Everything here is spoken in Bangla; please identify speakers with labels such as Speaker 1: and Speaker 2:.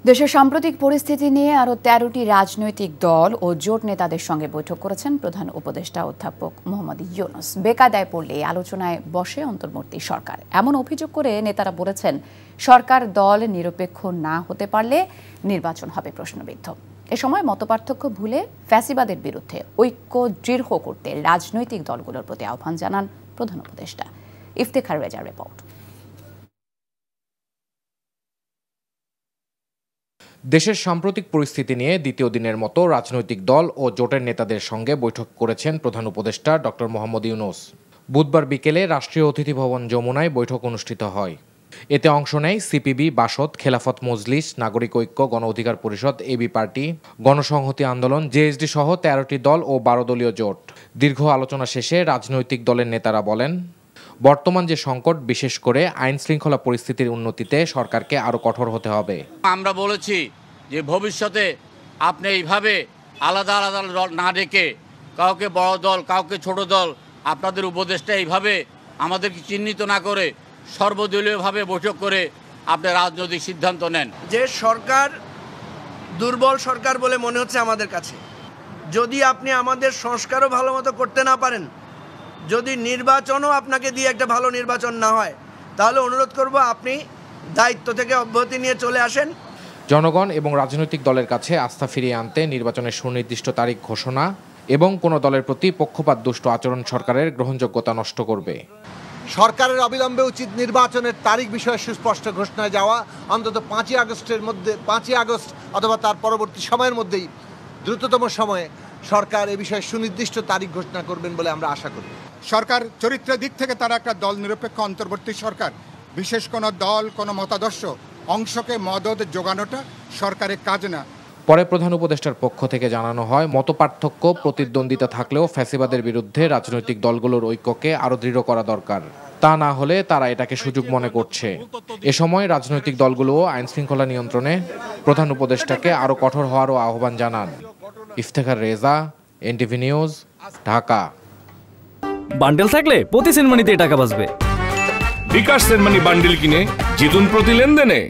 Speaker 1: দেশের সাম্প্রতিক পরিস্থিতি নিয়ে আরও ১৩টি রাজনৈতিক দল ও জোট নেতাদের সঙ্গে বৈঠক করেছেন প্রধান উপদেষ্টা অধ্যাপক মোহাম্মদ ইউনূস। বেকায়দায় পড়লে আলোচনায় বসে অন্তর্বর্তী সরকার, এমন অভিযোগ করে নেতারা বলেছেন সরকার দল নিরপেক্ষ না হতে পারলে নির্বাচন হবে প্রশ্নবিদ্ধ। এ সময় মতপার্থক্য ভুলে ফ্যাসিবাদের বিরুদ্ধে ঐক্য দৃঢ় করতে রাজনৈতিক দলগুলোর প্রতি আহ্বান জানান প্রধান উপদেষ্টা। ইফতেখার রেজার রিপোর্ট।
Speaker 2: দেশের সাম্প্রতিক পরিস্থিতি নিয়ে দ্বিতীয় দিনের মতো রাজনৈতিক দল ও জোটের নেতাদের সঙ্গে বৈঠক করেছেন প্রধান উপদেষ্টা ডক্টর মোহাম্মদ ইউনূস। বুধবার বিকেলে রাষ্ট্রীয় অতিথি ভবন যমুনায় বৈঠক অনুষ্ঠিত হয়। এতে অংশ নেয় সিপিবি, বাসদ, খেলাফত মজলিস, নাগরিক ঐক্য, গণ অধিকার পরিষদ, এবি পার্টি, গণসংহতি আন্দোলন, জেএসডি সহ ১৩টি দল ও ১২ দলীয় জোট। দীর্ঘ আলোচনা শেষে রাজনৈতিক দলের নেতারা বলেন, বর্তমান যে সংকট, বিশেষ করে আইন শৃঙ্খলা পরিস্থিতির উন্নতিতে সরকারকে আরও কঠোর হতে হবে।
Speaker 3: আমরা বলেছি যে ভবিষ্যতে আপনি এইভাবে আলাদা আলাদা দল না ডেকে, কাউকে বড় দল কাউকে ছোট দল, আপনাদের উপদেষ্টা এইভাবে আমাদেরকে চিহ্নিত না করে সর্বদলীয়ভাবে বৈঠক করে আপনি রাজনৈতিক সিদ্ধান্ত নেন।
Speaker 4: যে সরকার দুর্বল সরকার বলে মনে হচ্ছে আমাদের কাছে, যদি আপনি আমাদের সংস্কারও ভালো মতো করতে না পারেন, যদি নির্বাচনও আপনাকে দিয়ে একটা ভালো নির্বাচন না হয়, তাহলে অনুরোধ করব আপনি দায়িত্ব থেকে অব্যাহতি নিয়ে চলে আসেন।
Speaker 2: জনগণ এবং রাজনৈতিক দলের কাছে আস্থা ফিরিয়ে আনতে নির্বাচনের সুনির্দিষ্ট তারিখ ঘোষণা এবং কোনো দলের প্রতি পক্ষপাত দুষ্ট আচরণ সরকারের গ্রহণযোগ্যতা নষ্ট করবে।
Speaker 5: সরকারের অবিলম্বে উচিত নির্বাচনের তারিখ বিষয়ে সুস্পষ্ট ঘোষণা যাওয়া, অন্তত 5ই আগস্ট অথবা তার পরবর্তী সময়ের মধ্যেই দ্রুততম সময়ে সরকার এ বিষয়ে সুনির্দিষ্ট তারিখ ঘোষণা করবেন বলে আমরা আশা করি।
Speaker 6: সরকার চরিত্রের দিক থেকে তারা একটা দল নিরপেক্ষ অন্তর্বর্তী সরকার, বিশেষ কোনো দল কোনো মতাদর্শ অংশকে মদদ যোগানোটা সরকারের কাজ না।
Speaker 2: পরে প্রধান উপদেষ্টার পক্ষ থেকে জানানো হয়, মতপার্থক্য প্রতিদ্বন্দ্বিতা থাকলেও ফ্যাসিবাদের বিরুদ্ধে রাজনৈতিক দলগুলোর ঐক্যকে আরও দৃঢ় করা দরকার। তা না হলে তারা এটাকে সুযোগ মনে করছে। এ সময় রাজনৈতিক দলগুলোও আইন শৃঙ্খলা নিয়ন্ত্রণে প্রধান উপদেষ্টাকে আরও কঠোর হওয়ারও আহ্বান জানান। Iftekhar Reza, NTV news, Dhaka.
Speaker 7: Bundle থাকলে প্রতি সেনমানিতে টাকা বাঁচবে।
Speaker 8: বিকাশ সেনমানি বান্ডেল কিনে জিতুন প্রতি লেনদেনে।